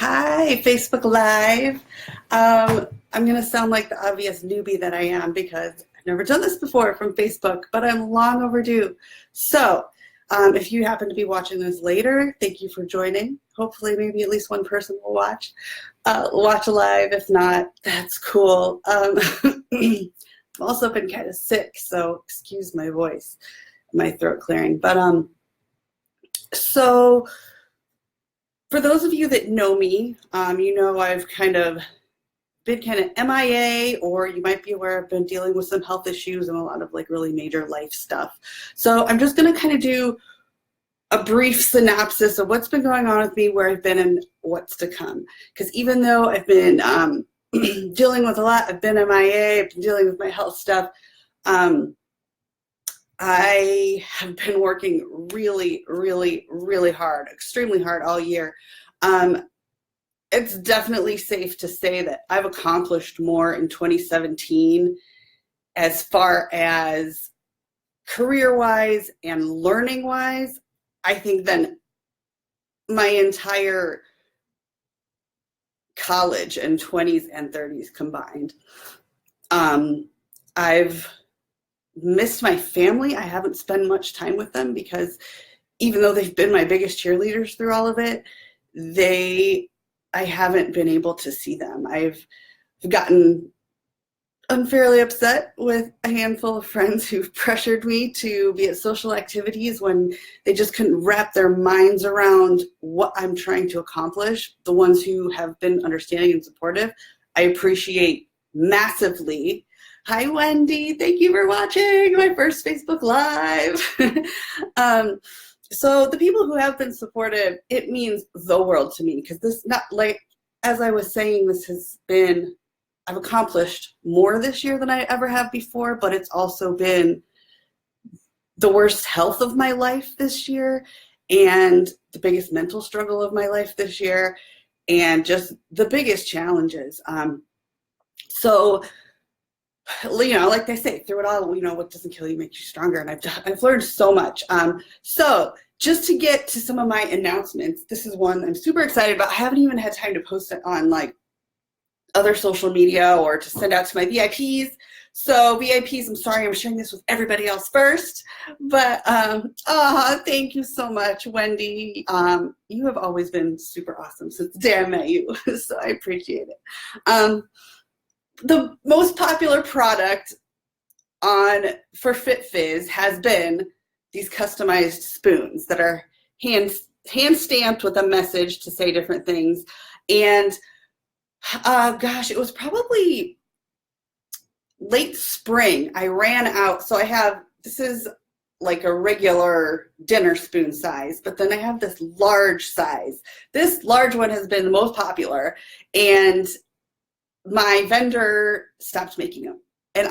Hi, Facebook Live. I'm going to sound like the obvious newbie that I am because I've never done this before from Facebook, but I'm long overdue. So if you happen to be watching this later, thank you for joining. Hopefully maybe at least one person will watch live. If not, that's cool. I've also been kind of sick, so excuse my voice, my throat clearing. But so for those of you that know me, you know I've kind of been MIA, or you might be aware I've been dealing with some health issues and a lot of like really major life stuff. So I'm just going to kind of do a brief synopsis of what's been going on with me, where I've been, and what's to come. Because even though I've been dealing with a lot, I've been MIA, I've been dealing with my health stuff, I have been working really, really, really hard, extremely hard all year. It's definitely safe to say that I've accomplished more in 2017 as far as career-wise and learning-wise, I think, than my entire college and 20s and 30s combined. I've missed my family. I haven't spent much time with them because even though they've been my biggest cheerleaders through all of it, I haven't been able to see them. I've gotten unfairly upset with a handful of friends who've pressured me to be at social activities when they just couldn't wrap their minds around what I'm trying to accomplish. The ones who have been understanding and supportive, I appreciate massively. Hi, Wendy. Thank you for watching my first Facebook Live. So the people who have been supportive, it means the world to me, because this, not like, as I was saying, I've accomplished more this year than I ever have before, but it's also been the worst health of my life this year and the biggest mental struggle of my life this year and just the biggest challenges. So, like they say, through it all, what doesn't kill you makes you stronger. And I've learned so much. So just to get to some of my announcements, this is one I'm super excited about. I haven't even had time to post it on like other social media or to send out to my VIPs. So VIPs, I'm sorry, I'm sharing this with everybody else first, but thank you so much, Wendy. You have always been super awesome since the day I met you, so I appreciate it. The most popular product for FitFizz has been these customized spoons that are hand stamped with a message to say different things. And it was probably late spring. I ran out. So this is like a regular dinner spoon size, but then I have this large size. This large one has been the most popular, and my vendor stopped making them. And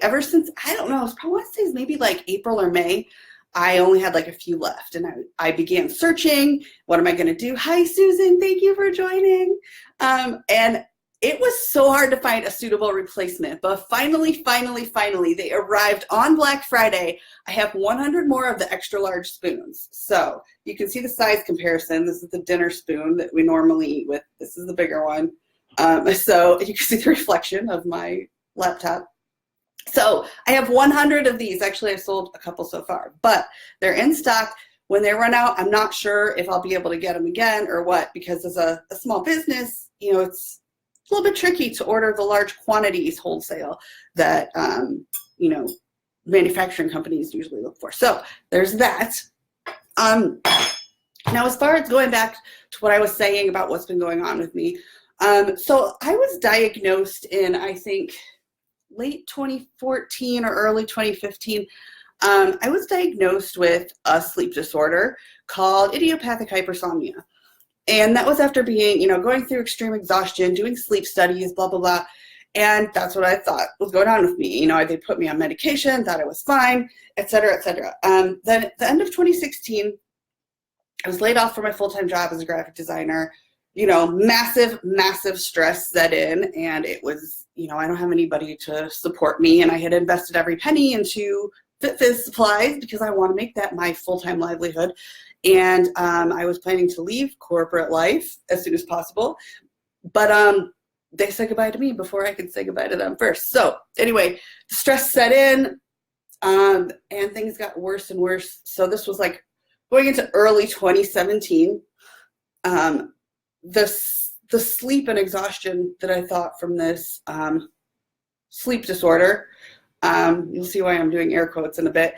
ever since, I don't know, I want to say maybe like April or May, I only had like a few left. And I began searching, what am I going to do? Hi, Susan, thank you for joining. And it was so hard to find a suitable replacement, but finally, they arrived on Black Friday. I have 100 more of the extra large spoons. So you can see the size comparison. This is the dinner spoon that we normally eat with. This is the bigger one. So you can see the reflection of my laptop. So I have 100 of these. Actually, I've sold a couple so far, but they're in stock. When they run out, I'm not sure if I'll be able to get them again or what, because as a small business, it's a little bit tricky to order the large quantities wholesale that, manufacturing companies usually look for. So there's that. Now, as far as going back to what I was saying about what's been going on with me, so I was diagnosed in, I think, late 2014 or early 2015. I was diagnosed with a sleep disorder called idiopathic hypersomnia. And that was after being, going through extreme exhaustion, doing sleep studies, blah, blah, blah. And that's what I thought was going on with me. They put me on medication, thought I was fine, et cetera, et cetera. Then at the end of 2016, I was laid off from my full-time job as a graphic designer. Massive stress set in, and it was, I don't have anybody to support me, and I had invested every penny into FitFizz supplies because I want to make that my full-time livelihood. And I was planning to leave corporate life as soon as possible. But they said goodbye to me before I could say goodbye to them first. So anyway, the stress set in, and things got worse and worse. So this was like going into early 2017. The sleep and exhaustion that I thought from this sleep disorder, you'll see why I'm doing air quotes in a bit,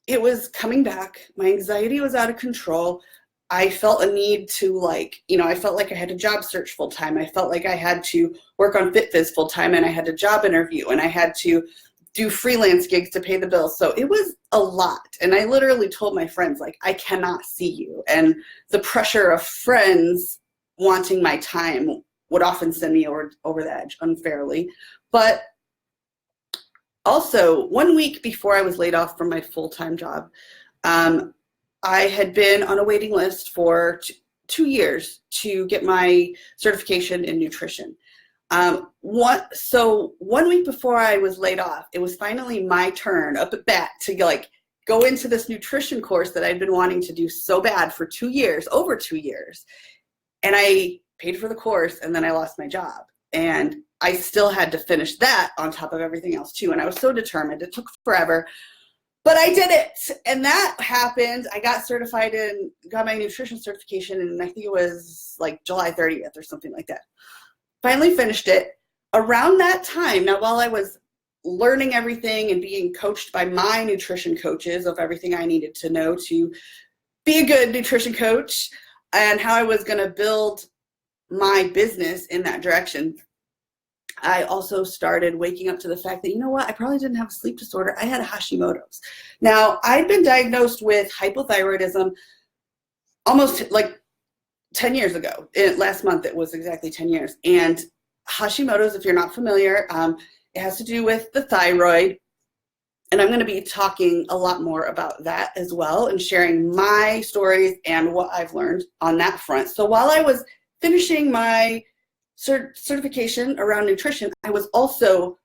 it was coming back. My anxiety was out of control. I felt a need to, like, I felt like I had to job search full time. I felt like I had to work on FitFizz full time, and I had to job interview, and I had to do freelance gigs to pay the bills. So it was a lot. And I literally told my friends, like, I cannot see you. And the pressure of friends wanting my time would often send me over the edge unfairly. But also, 1 week before I was laid off from my full-time job, I had been on a waiting list for 2 years to get my certification in nutrition. So 1 week before I was laid off, it was finally my turn up at bat to go into this nutrition course that I'd been wanting to do so bad for 2 years, over 2 years. And I paid for the course, and then I lost my job. And I still had to finish that on top of everything else too. And I was so determined. It took forever, but I did it. And that happened. I got certified and got my nutrition certification, and I think it was like July 30th or something like that. Finally finished it. Around that time, now while I was learning everything and being coached by my nutrition coaches of everything I needed to know to be a good nutrition coach and how I was going to build my business in that direction, I also started waking up to the fact that, you know what, I probably didn't have a sleep disorder. I had a Hashimoto's. Now, I'd been diagnosed with hypothyroidism almost like 10 years ago. Last month, it was exactly 10 years. And Hashimoto's, if you're not familiar, it has to do with the thyroid. And I'm going to be talking a lot more about that as well and sharing my stories and what I've learned on that front. So while I was finishing my certification around nutrition, I was also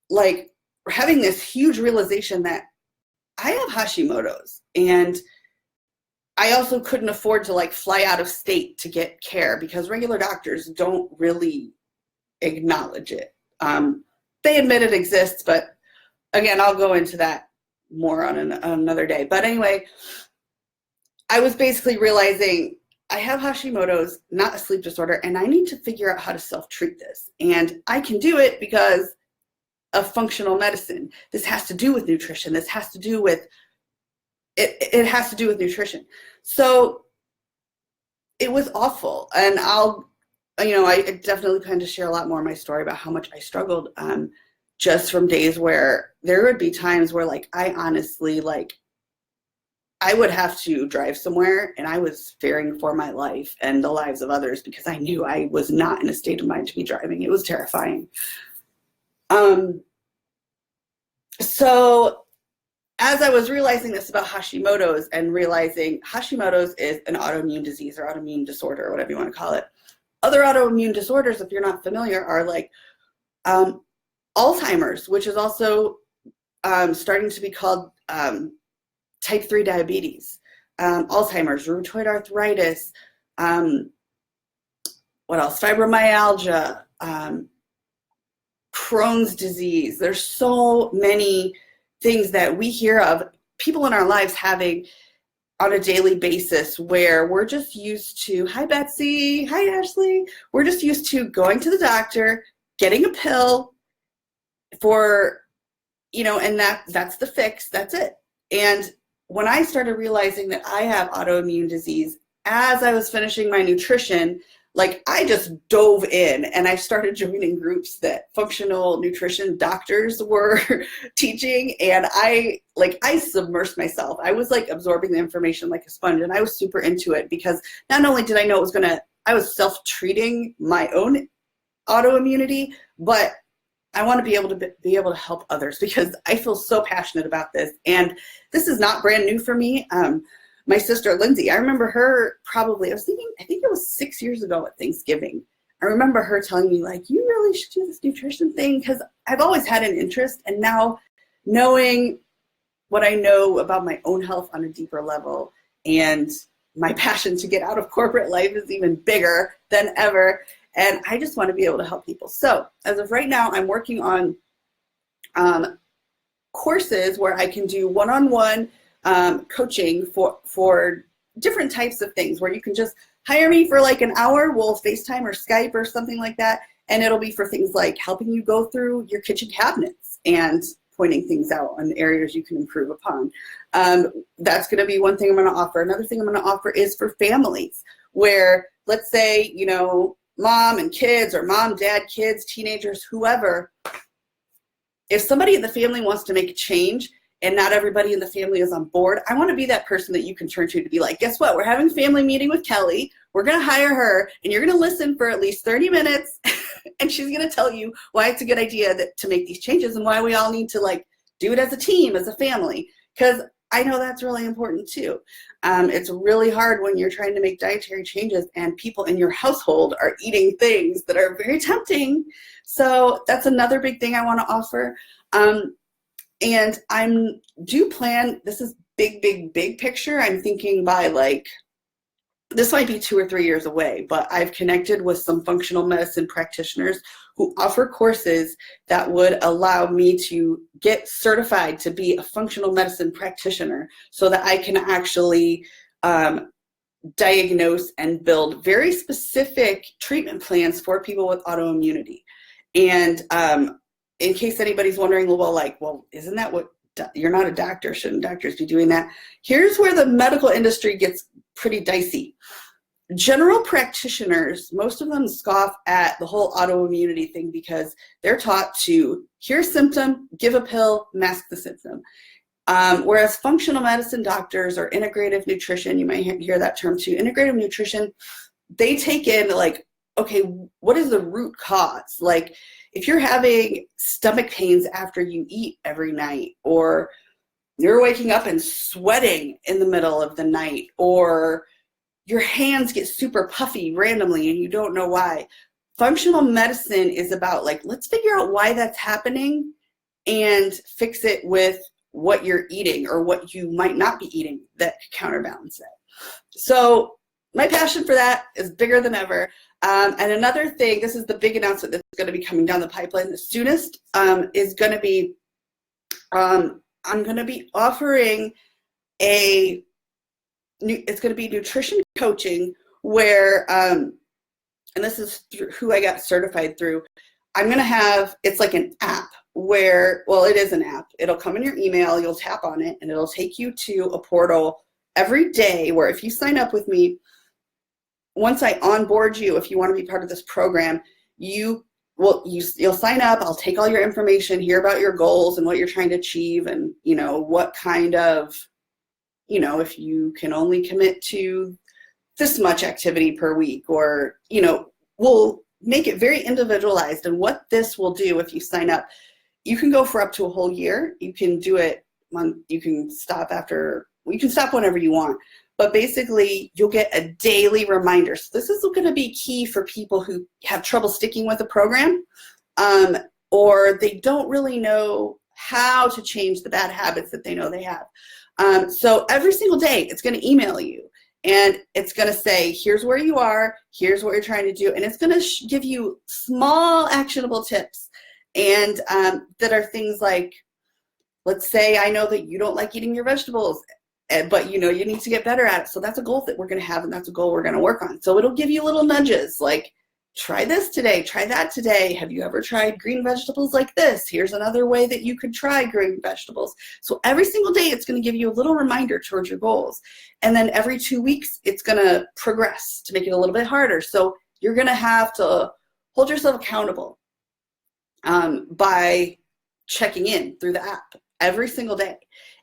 like having this huge realization that I have Hashimoto's, and I also couldn't afford to fly out of state to get care because regular doctors don't really acknowledge it. They admit it exists, but again, I'll go into that more on another day. But anyway, I was basically realizing I have Hashimoto's, not a sleep disorder, and I need to figure out how to self-treat this. And I can do it because of functional medicine. This has to do with nutrition. This has to do with, it has to do with nutrition. So it was awful. And I definitely plan to share a lot more of my story about how much I struggled just from days where there would be times where I honestly I would have to drive somewhere and I was fearing for my life and the lives of others because I knew I was not in a state of mind to be driving. It was terrifying. So as I was realizing this about Hashimoto's and realizing Hashimoto's is an autoimmune disease or autoimmune disorder or whatever you want to call it. Other autoimmune disorders, if you're not familiar, are Alzheimer's, which is also starting to be called type 3 diabetes, Alzheimer's, rheumatoid arthritis, what else? Fibromyalgia, Crohn's disease. There's so many things that we hear of people in our lives having on a daily basis where we're just used to, hi Betsy, hi Ashley, we're just used to going to the doctor, getting a pill for, and that's the fix, that's it. And when I started realizing that I have autoimmune disease, as I was finishing my nutrition, I just dove in and I started joining groups that functional nutrition doctors were teaching. And I submersed myself. I was absorbing the information like a sponge, and I was super into it because not only did I know I was self-treating my own autoimmunity, but I want to be able to help others because I feel so passionate about this. And this is not brand new for me. My sister, Lindsay, I remember her I think it was 6 years ago at Thanksgiving. I remember her telling me you really should do this nutrition thing because I've always had an interest. And now knowing what I know about my own health on a deeper level, and my passion to get out of corporate life is even bigger than ever. And I just want to be able to help people. So as of right now, I'm working on courses where I can do one-on-one coaching for different types of things, where you can just hire me for like an hour. We'll FaceTime or Skype or something like that. And it'll be for things like helping you go through your kitchen cabinets and pointing things out on areas you can improve upon. That's going to be one thing I'm going to offer. Another thing I'm going to offer is for families, where let's say, you know, mom and kids, or mom, dad, kids, teenagers, whoever. If somebody in the family wants to make a change and not everybody in the family is on board, I want to be that person that you can turn to be like, guess what? We're having a family meeting with Kelly. We're going to hire her, and you're going to listen for at least 30 minutes. And she's going to tell you why it's a good idea to make these changes, and why we all need to like do it as a team, as a family. Because I know that's really important too. It's really hard when you're trying to make dietary changes and people in your household are eating things that are very tempting. So that's another big thing I want to offer. And do plan, this is big picture. I'm thinking by like, this might be 2 or 3 years away, but I've connected with some functional medicine practitioners who offer courses that would allow me to get certified to be a functional medicine practitioner, so that I can actually diagnose and build very specific treatment plans for people with autoimmunity. And in case anybody's wondering, well, isn't that what, you're not a doctor, shouldn't doctors be doing that? Here's where the medical industry gets pretty dicey. General practitioners, most of them scoff at the whole autoimmunity thing because they're taught to hear a symptom, give a pill, mask the symptom. Whereas functional medicine doctors, or integrative nutrition, you might hear that term too, integrative nutrition, they take in like, okay, what is the root cause? Like if you're having stomach pains after you eat every night, or you're waking up and sweating in the middle of the night, or your hands get super puffy randomly and you don't know why. Functional medicine is about like, let's figure out why that's happening and fix it with what you're eating or what you might not be eating that could counterbalance it. So my passion for that is bigger than ever. And another thing, this is the big announcement that's going to be coming down the pipeline the soonest, is going to be, I'm going to be offering it's going to be nutrition coaching where, and this is who I got certified through. I'm going to have, it's like an app where, well, it is an app. It'll come in your email, you'll tap on it, and it'll take you to a portal every day where if you sign up with me, once I onboard you, if you want to be part of this program, you'll sign up. I'll take all your information, hear about your goals and what you're trying to achieve, and you know what kind of, you know, if you can only commit to this much activity per week, or you know, we'll make it very individualized. And what this will do, if you sign up, you can go for up to a whole year. You can do it you can stop whenever you want. But basically, you'll get a daily reminder. So this is going to be key for people who have trouble sticking with a program, or they don't really know how to change the bad habits that they know they have. So every single day, it's going to email you. And it's going to say, here's where you are, here's what you're trying to do. And it's going to give you small actionable tips. And that are things like, let's say I know that you don't like eating your vegetables, but you know you need to get better at it. So that's a goal that we're going to have, and that's a goal we're going to work on. So it'll give you little nudges like, try this today, try that today. Have you ever tried green vegetables like this? Here's another way that you could try green vegetables. So every single day, it's going to give you a little reminder towards your goals. And then every 2 weeks, it's going to progress to make it a little bit harder. So you're going to have to hold yourself accountable by checking in through the app every single day.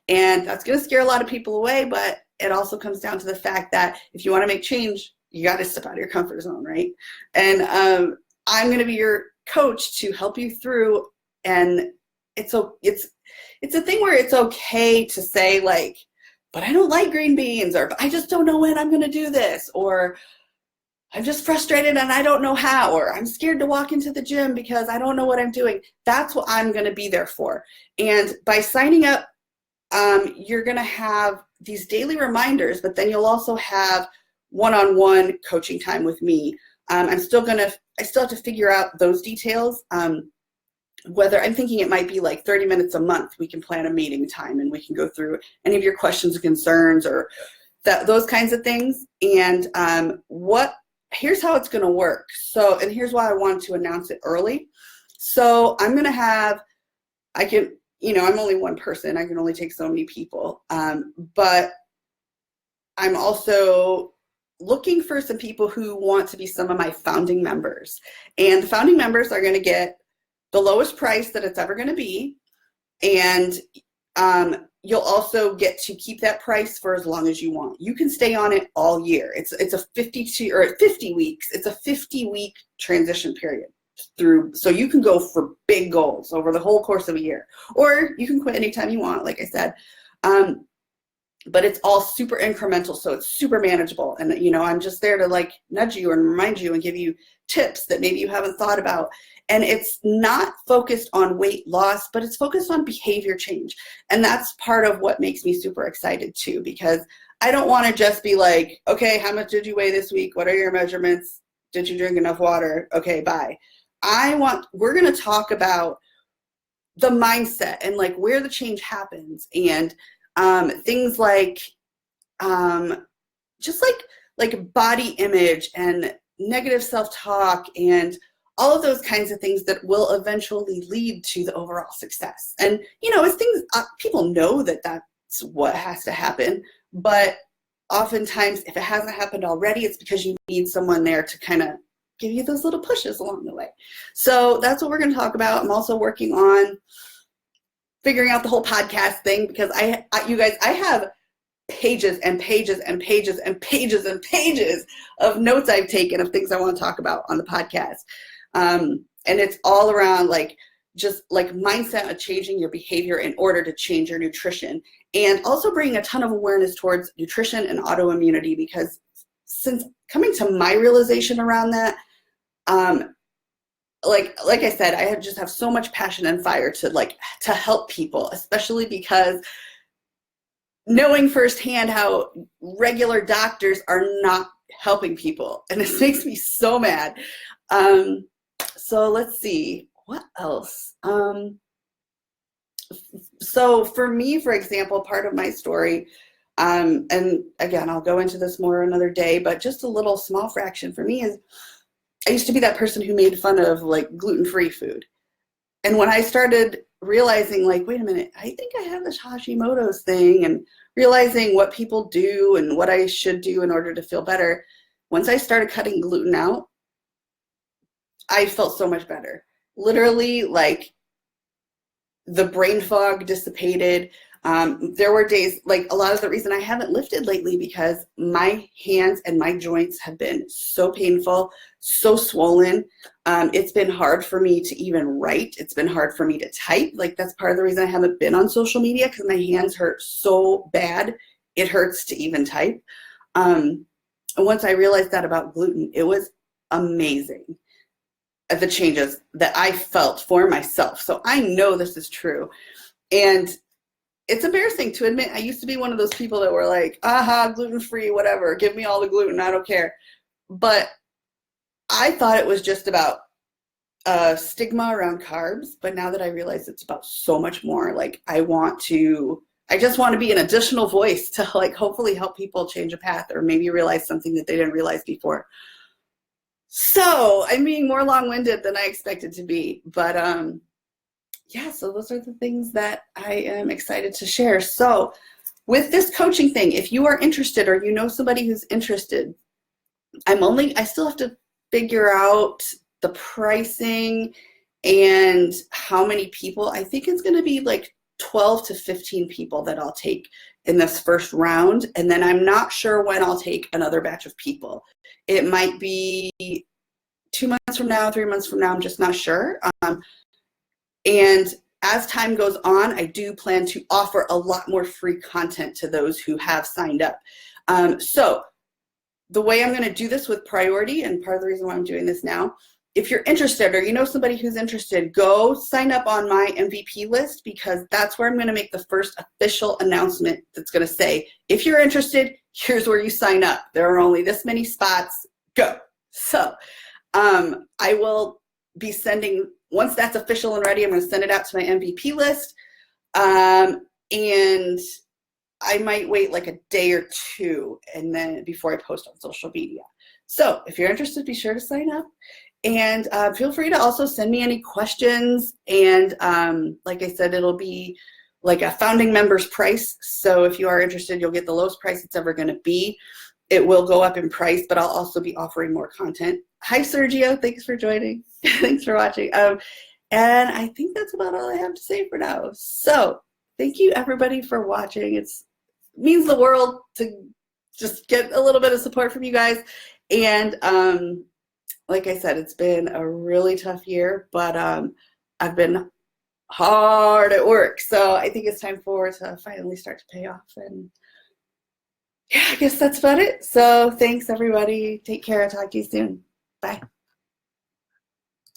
And that's going to scare a lot of people away, but it also comes down to the fact that if you want to make change, you got to step out of your comfort zone, right? And I'm going to be your coach to help you through. And it's a thing where it's okay to say like, but I don't like green beans, or I just don't know when I'm going to do this, or I'm just frustrated and I don't know how, or I'm scared to walk into the gym because I don't know what I'm doing. That's what I'm going to be there for. And by signing up, you're going to have these daily reminders, but then you'll also have one-on-one coaching time with me. I still have to figure out those details. Whether I'm thinking it might be like 30 minutes a month, we can plan a meeting time and we can go through any of your questions or concerns or those kinds of things. And here's how it's going to work. So, and here's why I wanted to announce it early. So I'm going to have, I'm only one person. I can only take so many people. But I'm also looking for some people who want to be some of my founding members. And the founding members are going to get the lowest price that it's ever going to be. And you'll also get to keep that price for as long as you want. You can stay on it all year. It's a 50 weeks. It's a 50-week transition period through, so you can go for big goals over the whole course of a year, or you can quit anytime you want, like I said. But it's all super incremental, so it's super manageable. And I'm just there to like nudge you and remind you and give you tips that maybe you haven't thought about. And it's not focused on weight loss, but it's focused on behavior change. And that's part of what makes me super excited too, because I don't want to just be like, okay, how much did you weigh this week? What are your measurements? Did you drink enough water? Okay, bye. We're going to talk about the mindset and like where the change happens, and things like just like body image and negative self-talk and all of those kinds of things that will eventually lead to the overall success. And it's things people know that that's what has to happen, but oftentimes if it hasn't happened already, it's because you need someone there to kind of give you those little pushes along the way. So that's what we're going to talk about. I'm also working on figuring out the whole podcast thing, because you guys, I have pages and pages and pages and pages and pages of notes I've taken of things I want to talk about on the podcast. And it's all around just mindset of changing your behavior in order to change your nutrition, and also bringing a ton of awareness towards nutrition and autoimmunity, because since coming to my realization around that, like I said, I just have so much passion and fire to help people, especially because knowing firsthand how regular doctors are not helping people, and this makes me so mad. So let's see, what else? So for me, for example, part of my story, and again, I'll go into this more another day, but just a little small fraction for me is I used to be that person who made fun of gluten-free food. And when I started realizing wait a minute, I think I have this Hashimotos thing, and realizing what people do and what I should do in order to feel better, once I started cutting gluten out, I felt so much better. Literally, the brain fog dissipated. There were days, a lot of the reason I haven't lifted lately, because my hands and my joints have been so painful, so swollen. It's been hard for me to even write. It's been hard for me to type. That's part of the reason I haven't been on social media, because my hands hurt so bad. It hurts to even type. And once I realized that about gluten, it was amazing, the changes that I felt for myself. So I know this is true. And it's embarrassing to admit, I used to be one of those people that were like, aha, gluten-free, whatever, give me all the gluten, I don't care. But I thought it was just about stigma around carbs. But now that I realize it's about so much more, I just want to be an additional voice to hopefully help people change a path, or maybe realize something that they didn't realize before. So I'm being more long-winded than I expected to be, but yeah, so those are the things that I am excited to share. So with this coaching thing, if you are interested, or you know somebody who's interested, I still have to figure out the pricing and how many people. I think it's going to be 12 to 15 people that I'll take in this first round. And then I'm not sure when I'll take another batch of people. It might be 2 months from now, 3 months from now, I'm just not sure. And as time goes on, I do plan to offer a lot more free content to those who have signed up. So the way I'm going to do this with priority, and part of the reason why I'm doing this now, if you're interested or you know somebody who's interested, go sign up on my MVP list, because that's where I'm going to make the first official announcement that's going to say, if you're interested, here's where you sign up. There are only this many spots. Go. So I will be sending, once that's official and ready, I'm going to send it out to my MVP list. And I might wait like a day or two and then before I post on social media. So if you're interested, be sure to sign up. And feel free to also send me any questions. And like I said, it'll be like a founding member's price. So if you are interested, you'll get the lowest price it's ever going to be. It will go up in price, but I'll also be offering more content. Hi, Sergio. Thanks for joining. Thanks for watching. And I think that's about all I have to say for now. So thank you, everybody, for watching. It means the world to just get a little bit of support from you guys. And like I said, it's been a really tough year, but I've been hard at work. So I think it's time for it to finally start to pay off. And yeah, I guess that's about it. So thanks, everybody. Take care. I'll talk to you soon. Bye.